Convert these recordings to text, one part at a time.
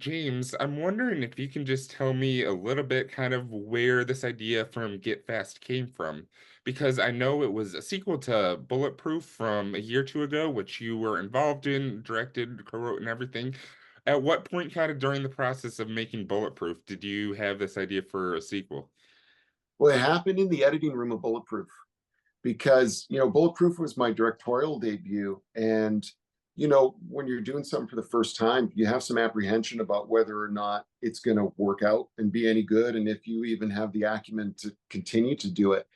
James, I'm wondering if you can just tell me a little bit kind of where this idea from Get Fast came from. Because I know it was a sequel to Bulletproof from a year or two ago, which you were involved in, directed, co-wrote, and everything. At what point, kind of during the process of making Bulletproof, did you have this idea for a sequel? Well, it happened in the editing room of Bulletproof because, Bulletproof was my directorial debut. And, when you're doing something for the first time, you have some apprehension about whether or not it's going to work out and be any good. And if you even have the acumen to continue to do it.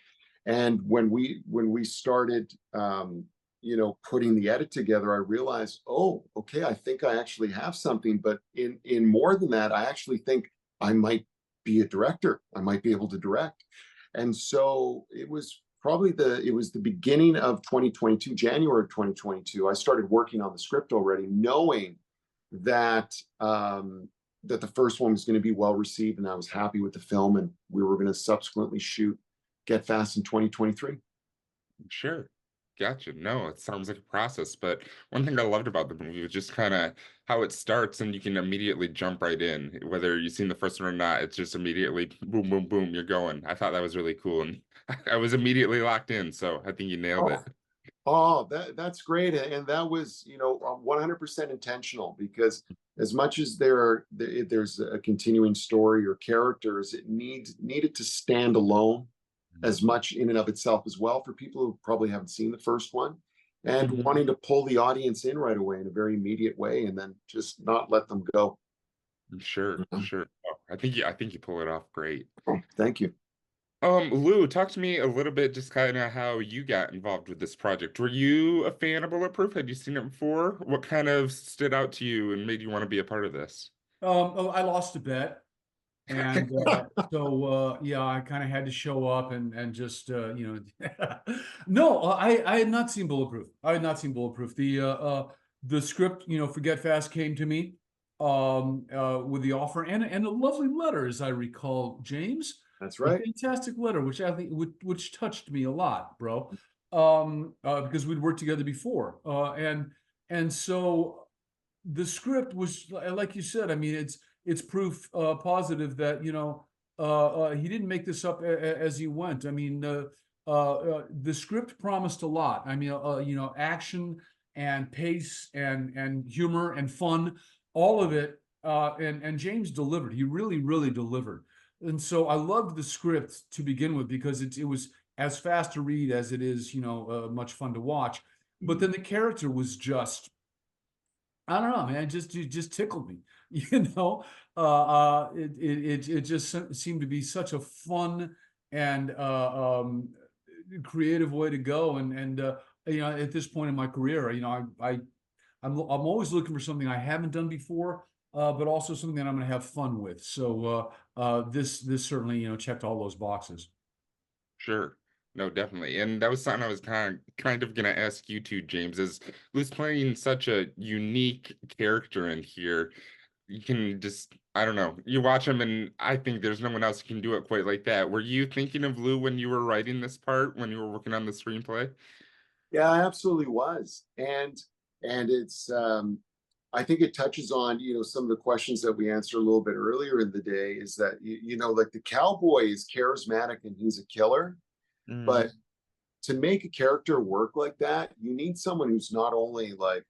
And when we started, putting the edit together, I realized, oh, okay, I think I actually have something. But in more than that, I actually think I might be a director. I might be able to direct. And so it was the beginning of 2022, January of 2022. I started working on the script already, knowing that that the first one was going to be well received, and I was happy with the film, and we were going to subsequently shoot Get Fast in 2023. Sure. Gotcha. No, it sounds like a process, but one thing I loved about the movie was just kind of how it starts and you can immediately jump right in. Whether you've seen the first one or not, it's just immediately boom, boom, boom, you're going. I thought that was really cool and I was immediately locked in, so I think you nailed Oh, it. oh, that's great, and that was 100% intentional because as much as there's a continuing story or characters, it needed to stand alone as much in and of itself as well for people who probably haven't seen the first one and Mhm. wanting to pull the audience in right away in a very immediate way and then just not let them go. Sure, sure. Oh, I think you pull it off great. Oh, thank you. Lou, talk to me a little bit just kind of how you got involved with this project. Were you a fan of Bulletproof? Had you seen it before? What kind of stood out to you and made you want to be a part of this? I lost a bet, and yeah, I kind of had to show up and just no, I had not seen Bulletproof. I had not seen Bulletproof. The script, for Get Fast came to me with the offer and a lovely letter, as I recall, James. That's A right. fantastic letter, which I think which touched me a lot, bro. Because we'd worked together before, and so the script was like you said. I mean, it's proof positive that he didn't make this up as he went. I mean, the script promised a lot. I mean, action and pace and humor and fun, all of it. And James delivered. He really delivered. And so I loved the script to begin with because it was as fast to read as it is, much fun to watch. But then the character was just, I don't know, man. It just tickled me. You know, it just seemed to be such a fun and creative way to go. And at this point in my career, I'm always looking for something I haven't done before, but also something that I'm going to have fun with. So this certainly checked all those boxes. Sure. No, definitely. And that was something I was kind of gonna ask you too, James, is Lou's playing such a unique character in here. You can just, I don't know, you watch him and I think there's no one else who can do it quite like that. Were you thinking of Lou when you were writing this part, when you were working on the screenplay? Yeah, I absolutely was. And it's I think it touches on, some of the questions that we answered a little bit earlier in the day is that like the cowboy is charismatic and he's a killer, Mm, but to make a character work like that, you need someone who's not only like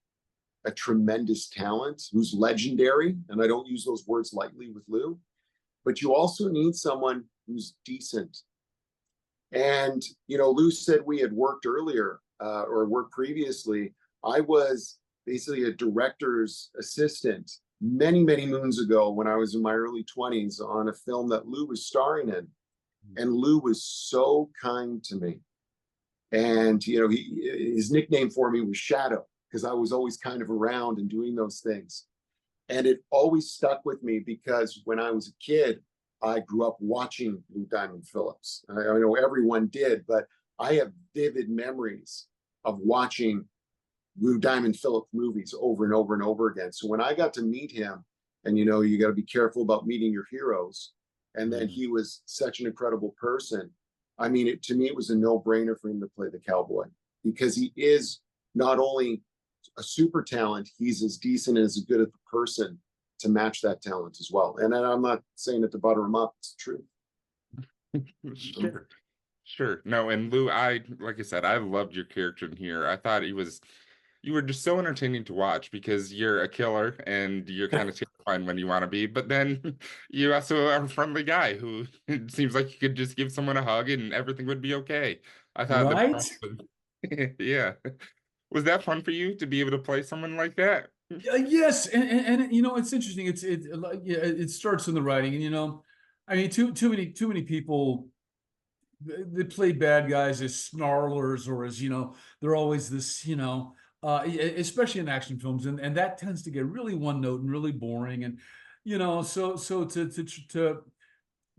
a tremendous talent, who's legendary, and I don't use those words lightly with Lou, but you also need someone who's decent. And Lou said we had worked earlier or worked previously. I was basically a director's assistant many moons ago when I was in my early 20s on a film that Lou was starring in, and Lou was so kind to me. And his nickname for me was Shadow because I was always kind of around and doing those things. And it always stuck with me because when I was a kid, I grew up watching Lou Diamond Phillips. I know everyone did, but I have vivid memories of watching Lou Diamond Phillips movies over and over and over again. So when I got to meet him, and you got to be careful about meeting your heroes, and then mm. he was such an incredible person. I mean, to me, it was a no-brainer for him to play the cowboy because he is not only a super talent, he's as decent and as good as a person to match that talent as well. And I'm not saying it to butter him up, it's true. Sure. Sure. No, and Lou, like I said, I loved your character in here. I thought you were just so entertaining to watch because you're a killer and you're kind of terrifying when you want to be, but then you also are a friendly guy who it seems like you could just give someone a hug and everything would be okay. I thought the Right? yeah. Was that fun for you to be able to play someone like that? Yes, and you know it's interesting. Yeah, it starts in the writing, and you know, I mean, too many people they play bad guys as snarlers or as, you know, they're always this, you know, especially in action films, and that tends to get really one note and really boring, and you know, so to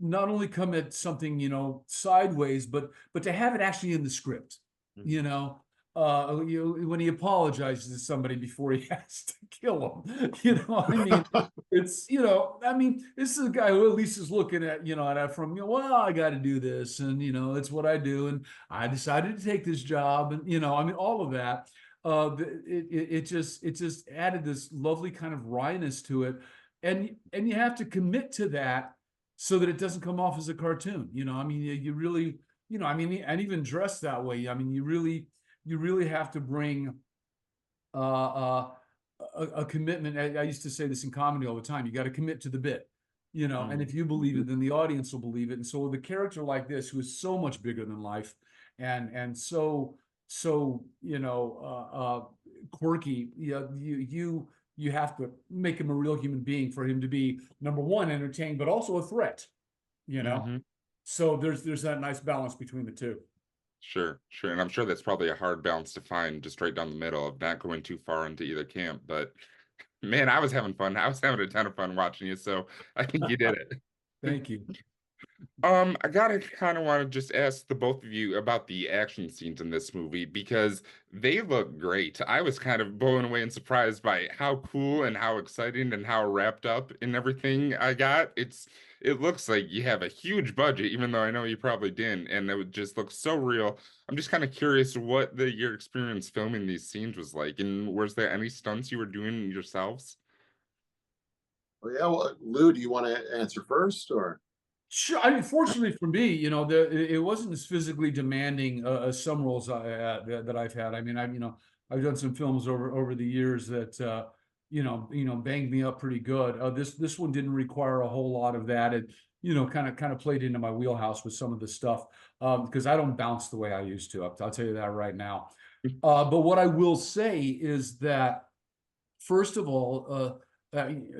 not only come at something, you know, sideways, but to have it actually in the script, you know, when he apologizes to somebody before he has to kill him, you know, I mean, it's, you know, I mean, this is a guy who at least is looking at, you know, at from, you know, well, I got to do this, and you know, it's what I do, and I decided to take this job, and you know, I mean, all of that. It just added this lovely kind of wryness to it, and you have to commit to that so that it doesn't come off as a cartoon. You know, I mean, you really, you know, I mean, and even dressed that way. I mean, you really have to bring a commitment. I used to say this in comedy all the time. You got to commit to the bit, you know, and if you believe it, then the audience will believe it. And so with a character like this, who is so much bigger than life, and so you know, quirky, you have to make him a real human being for him to be, number one, entertained, but also a threat, you know. Mm-hmm. So there's that nice balance between the two. Sure, sure. And I'm sure that's probably a hard balance to find, just right down the middle of not going too far into either camp. But man, I was having fun. I was having a ton of fun watching you, so I think you did it. Thank you. I gotta kind of want to just ask the both of you about the action scenes in this movie because they look great. I was kind of blown away and surprised by how cool and how exciting and how wrapped up in everything I got. It looks like you have a huge budget, even though I know you probably didn't, and it would just look so real. I'm just kind of curious what your experience filming these scenes was like, and was there any stunts you were doing yourselves? Oh, yeah, well, Lou, do you want to answer first or? Sure. I mean, fortunately for me, you know, it wasn't as physically demanding as some roles that I've had. I mean, you know, I've done some films over the years that you know, banged me up pretty good. This one didn't require a whole lot of that. It, you know, kind of played into my wheelhouse with some of the stuff, because I don't bounce the way I used to. I'll tell you that right now. But what I will say is that, first of all,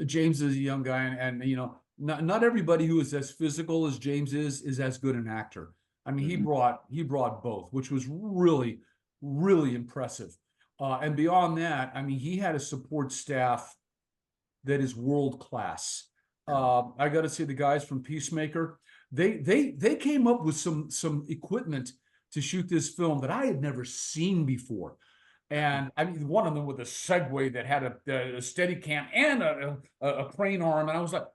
James is a young guy, and you know, not everybody who is as physical as James is as good an actor. I mean, Mhm. he brought both, which was really impressive. And beyond that, I mean, he had a support staff that is world class. I got to say, the guys from Peacemaker, they came up with some equipment to shoot this film that I had never seen before. And I mean, one of them with a Segway that had a steady cam and a crane arm. And I was like,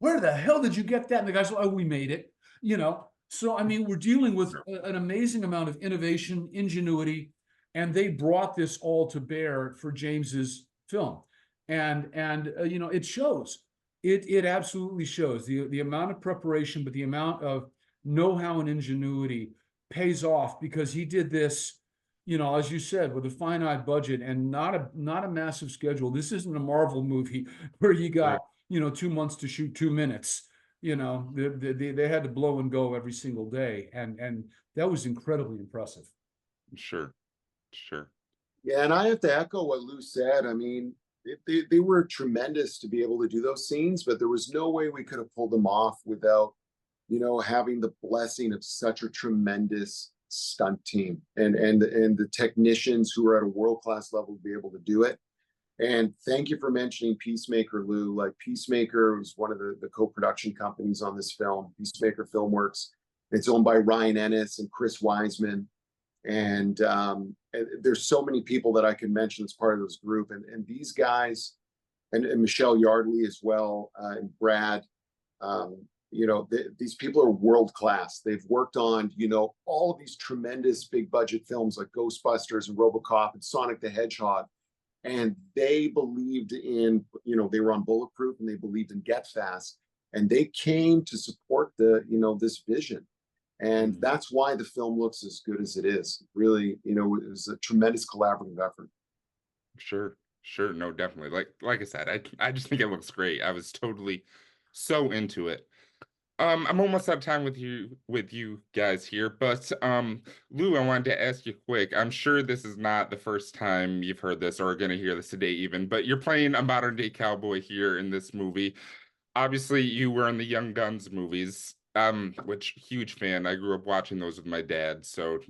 where the hell did you get that? And the guys, oh, we made it, you know. So, I mean, we're dealing with an amazing amount of innovation, ingenuity, and they brought this all to bear for James's film. And you know, it shows. It absolutely shows the amount of preparation, but the amount of know-how and ingenuity pays off, because he did this, you know, as you said, with a finite budget and not a massive schedule. This isn't a Marvel movie where you Right. got, you know, 2 months to shoot 2 minutes. You know, they had to blow and go every single day, and that was incredibly impressive. Sure, sure. Yeah, and I have to echo what Lou said. I mean, they were tremendous to be able to do those scenes, but there was no way we could have pulled them off without, you know, having the blessing of such a tremendous stunt team and the technicians who are at a world-class level to be able to do it. And thank you for mentioning Peacemaker, Lou. Like, Peacemaker was one of the co-production companies on this film, Peacemaker Filmworks. It's owned by Ryan Ennis and Chris Wiseman. And there's so many people that I can mention as part of this group. And these guys, and Michelle Yardley as well, and Brad, you know, these people are world class. They've worked on, you know, all of these tremendous big budget films like Ghostbusters and RoboCop and Sonic the Hedgehog. and they believed in, they were on Bulletproof and they believed in Get Fast, and they came to support this vision. And Mm. that's why the film looks as good as it is. Really, it was a tremendous collaborative effort. Sure, sure, no, definitely. Like I said, I just think it looks great. I was totally so into it. I'm almost out of time with you guys here, but Lou, I wanted to ask you quick. I'm sure this is not the first time you've heard this or are going to hear this today even, but you're playing a modern day cowboy here in this movie. Obviously, you were in the Young Guns movies, which huge fan. I grew up watching those with my dad, so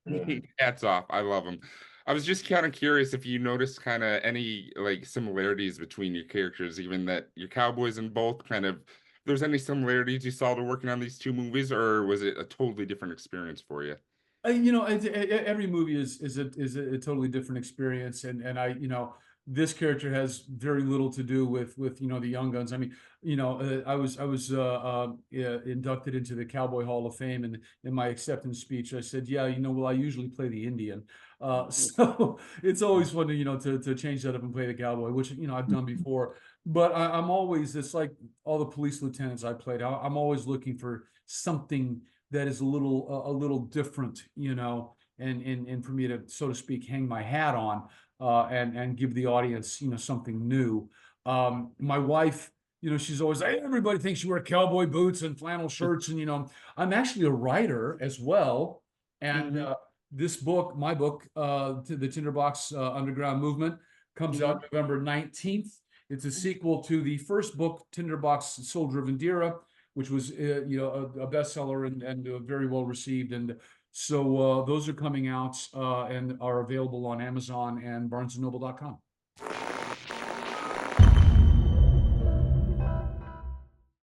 Yeah. hats off. I love them. I was just kind of curious if you noticed kind of any like similarities between your characters, even that you're cowboys in both. Kind of, if there's any similarities you saw to working on these two movies, or was it a totally different experience for you? Every movie is a totally different experience, and this character has very little to do with the Young Guns. I mean, I was inducted into the Cowboy Hall of Fame, and in my acceptance speech, I said, yeah, well, I usually play the Indian, so it's always fun to change that up and play the cowboy, which I've done before. But I'm always, it's like all the police lieutenants I played. I'm always looking for something that is a little different, and for me to, so to speak, hang my hat on, and give the audience, something new. My wife, she's always like, everybody thinks you wear cowboy boots and flannel shirts, and I'm actually a writer as well. And Hmm. this book, my book, the Tinderbox Underground Movement, comes Hmm. out November 19th. It's a sequel to the first book, Tinderbox Soldier of Indira, which was a bestseller and very well received. And so those are coming out and are available on Amazon and BarnesandNoble.com.